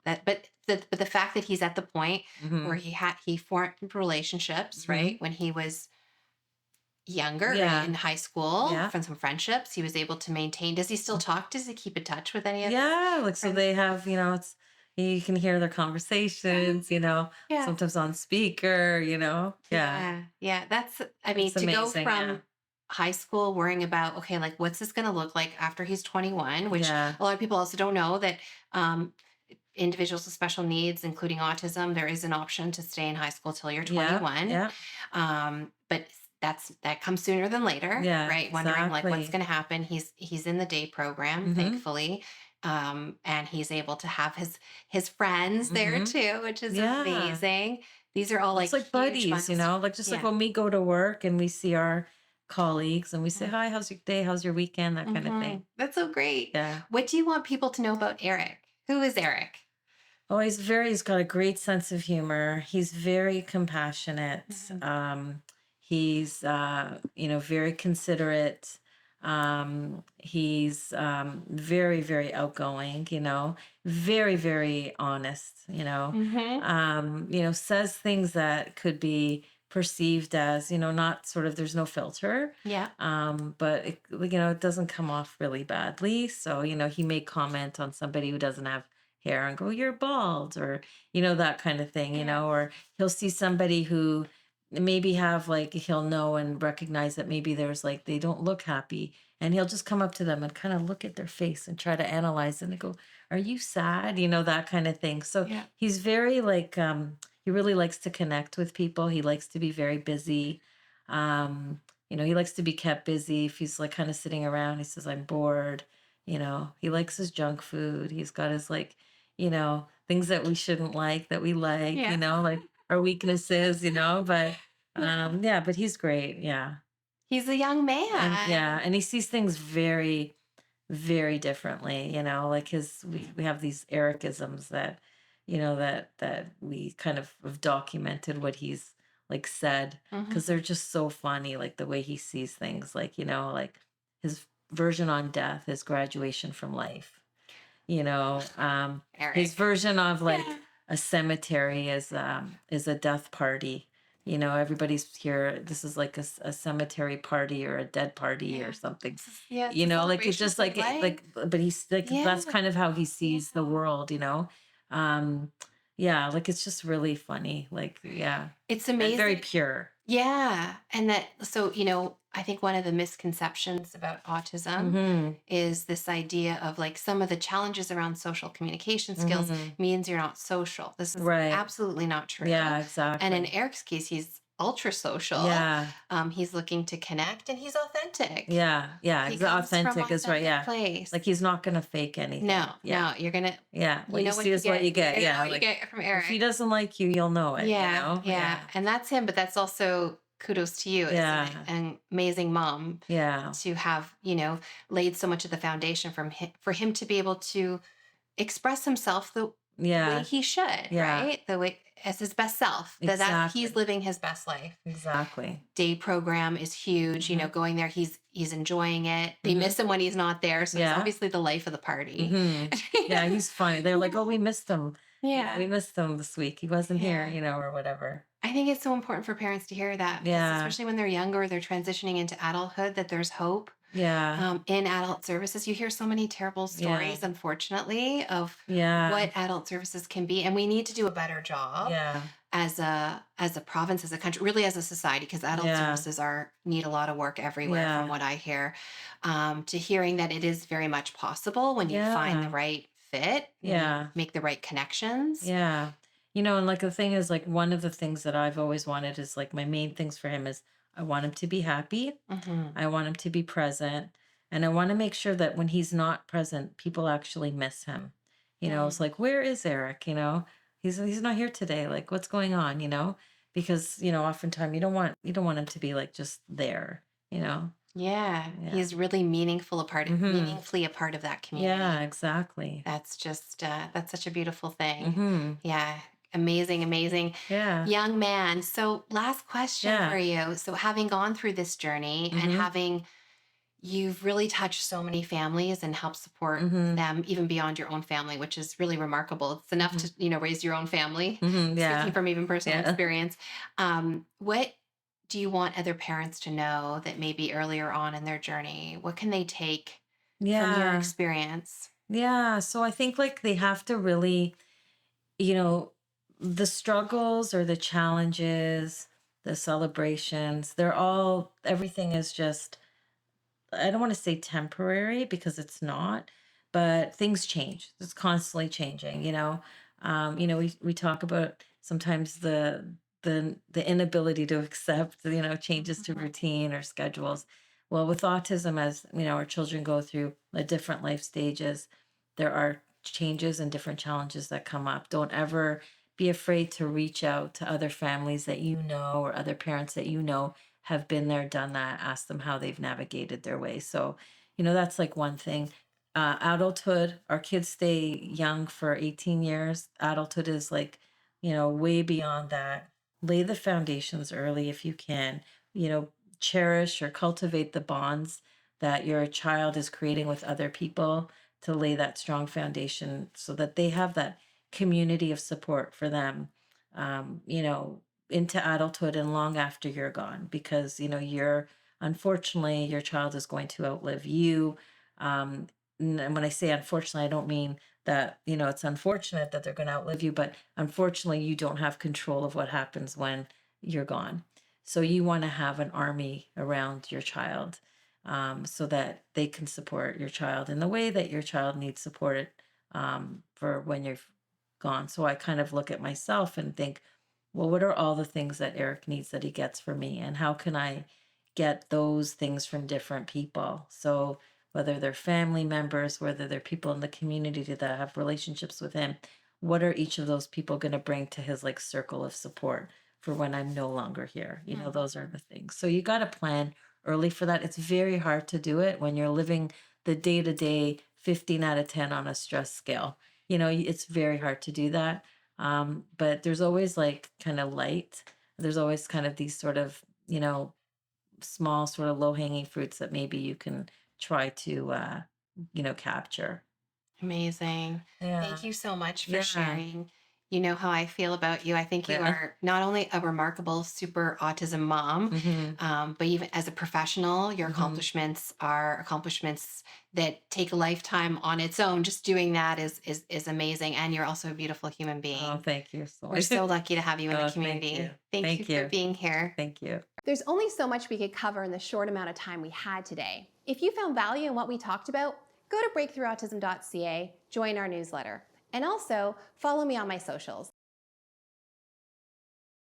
But the fact that he's at the point where Hmm. he formed relationships, Hmm. right? When he was younger or Yeah. in high school, Yeah. from some friendships, he was able to maintain. Does he still talk? Does he keep in touch with any of his Yeah. Like, so friends? they have, you can hear their conversations, Yeah. sometimes on speaker, Yeah. Yeah. Yeah. I mean, It's to go amazing. Yeah. from high school worrying about, okay, like what's this going to look like after he's 21, which Yeah. a lot of people also don't know that um, individuals with special needs, including autism, there is an option to stay in high school till you're Yeah. 21. Yeah. But that comes sooner than later, Yeah. right? Wondering like what's Exactly. going to happen. He's in the day program, Hmm. thankfully. And he's able to have his friends there Hmm. too, which is Yeah. amazing. These are all It's like like huge buddies, milestones. like just like Yeah. when we go to work and we see our colleagues and we say, "Hi, how's your day? How's your weekend?" That kind of Mhm. thing. That's so great. Yeah. What do you want people to know about Eric? Who is Eric? Oh, he's got a great sense of humor. He's very compassionate. Mhm. He's very considerate. He's very, very outgoing, very, very honest, Mhm. says things that could be perceived as, not sort of there's no filter. Yeah. But it doesn't come off really badly. So, he may comment on somebody who doesn't have hair and go, "You're bald," or, that kind of thing, Yeah. or he'll see somebody who maybe have like, he'll know and recognize that maybe there's like, they don't look happy. And he'll just come up to them and kind of look at their face and try to analyze it and go, "Are you sad?" That kind of thing. So Yeah. he's very like, he really likes to connect with people. He likes to be very busy. He likes to be kept busy. If he's like kind of sitting around, he says, I'm bored. He likes his junk food. He's got his like, things that we shouldn't like that we like, Yeah. like our weaknesses, but yeah, but he's great. Yeah. He's a young And yeah, man. and he sees things very, very differently, like we have these Ericisms that, that we kind of have documented what he's like said, because Mhm. they're just so funny, like the way he sees things, like, like his version on death is graduation from life, you know his Eric. version of like Yeah. a cemetery is a death party. Everybody's here, this is like a cemetery party or a dead party or Yeah. something. It's a Like it's celebration just of life. but he's like, Yeah. that's kind of how he sees the Yeah. world. um yeah, like it's just really funny, like, yeah, It's and very amazing. pure. Yeah. And that, so, I think one of the misconceptions about autism Mm-hmm. is this idea of like some of the challenges around social communication skills Mm-hmm. means you're not social. This is Right. absolutely not true. Yeah, And in exactly. Eric's case, he's ultra social. Yeah. He's looking to connect and he's authentic. Yeah, yeah, He comes from authentic is right, authentic yeah. place. Like, he's not gonna fake No, anything. Yeah, no, you're gonna, yeah, you what you know what see you is what get. you get, You're gonna know yeah, what you like, get from if he Eric. doesn't like you, you'll know it, you Yeah, know? yeah. Yeah, And that's him, but that's also kudos to you as yeah, an amazing mom yeah, to have, laid so much of the foundation for him to be able to express himself the way yeah, he should, yeah, right? The way as his best self. That he's exactly, living his best life. exactly. Day program is huge, Mhm, going there, he's enjoying it. They mhm, miss him when he's not there, so he's yeah, obviously the life of the party. mhm. Yeah, he's funny. They're like, "Oh, we missed him. We Yeah. missed him this week. He wasn't here," Yeah. or whatever. I think it's so important for parents to hear that because Yeah, especially when they're younger, they're transitioning into adulthood, that there's hope. yeah, In adult services, you hear so many terrible yeah, stories, unfortunately, of yeah, what adult services can be, and we need to do a better job yeah, as a province, as a country, really as a society, because adult yeah, services are need a lot of work everywhere, from yeah, what I hear. To hearing that it is very much possible when you find the yeah, right fit and you yeah. make the right connections. Yeah. And like the thing is, like, one of the things that I've always wanted is like my main things for him is I want him to be happy. Hmm. I want him to be present. And I want to make sure that when he's not present, people actually miss him. It's like, where is Eric? He's not here today. Like, what's going on? Because, oftentimes you don't want him to be like just there, you know? Yeah, Yeah. he's really Mm-hmm. meaningfully a part of that Yeah, community. exactly. That's such a beautiful thing. Mm-hmm. Yeah, amazing, amazing Yeah. young man. So, last question for Yeah. you. So, having gone through this journey and Mm-hmm. you've really touched so many families and helped support Mm-hmm. them even beyond your own family, which is really remarkable. It's enough Mm-hmm. to, raise your own family, Mhm, speaking yeah. from even personal Yeah. experience. What do you want other parents to know that maybe earlier on in their journey? What can they take from your Yeah. experience? Yeah, so I think, like, they have to really, you know, the struggles or the challenges, the celebrations, everything is just, I don't wanna say temporary because it's not, but things change. It's constantly changing, we talk about sometimes the inability to accept, changes to Mhm. routine or schedules. Well, with autism, as our children go through the different life stages, there are changes and different challenges that come up. Don't ever be afraid to reach out to other families that or other parents that have been there, done that, ask them how they've navigated their way. So, that's like one thing. Adulthood, our kids stay young for 18 years. Adulthood is like, way beyond that. Lay the foundations early if you can, you know, cherish or cultivate the bonds that your child is creating with other people, to lay that strong foundation so that they have that community of support for them. Into adulthood and long after you're gone, because unfortunately your child is going to outlive you. um and when I say unfortunately, I don't mean that it's unfortunate that they're going to outlive you, but unfortunately you don't have control of what happens when you're gone. So you want to have an army around your child, so that they can support your child in the way that your child needs supported, for when you're gone. So I kind of look at myself and think, well, what are all the things that Eric needs that he gets from me? And how can I get those things from different people? So, whether they're family members, whether they're people in the community that have relationships with him, what are each of those people going to bring to his like circle of support for when I'm no longer here? Those are the things. So, you got to plan early for that. It's very hard to do it when you're living the day to day 15 out of 10 on a stress scale. It's very hard to do that. But there's always like kind of light. There's always kind of these sort of, small sort of low hanging fruits that maybe you can try to, capture. Amazing. Yeah. Thank you so much for Yeah. sharing. You know how I feel about you. I think you Yeah. are not only a remarkable super autism mom, Hmm. but even as a professional, your Hmm. accomplishments are accomplishments that take a lifetime on its own. Just doing that is amazing. And you're also a beautiful human Oh, being. thank you so We're much. so lucky to have you in the Oh, thank you. community. Thank you Thank for you. being here. Thank you. There's only so much we could cover in the short amount of time we had today. If you found value in what we talked about, go to breakthroughautism.ca, join our newsletter, and also follow me on my socials.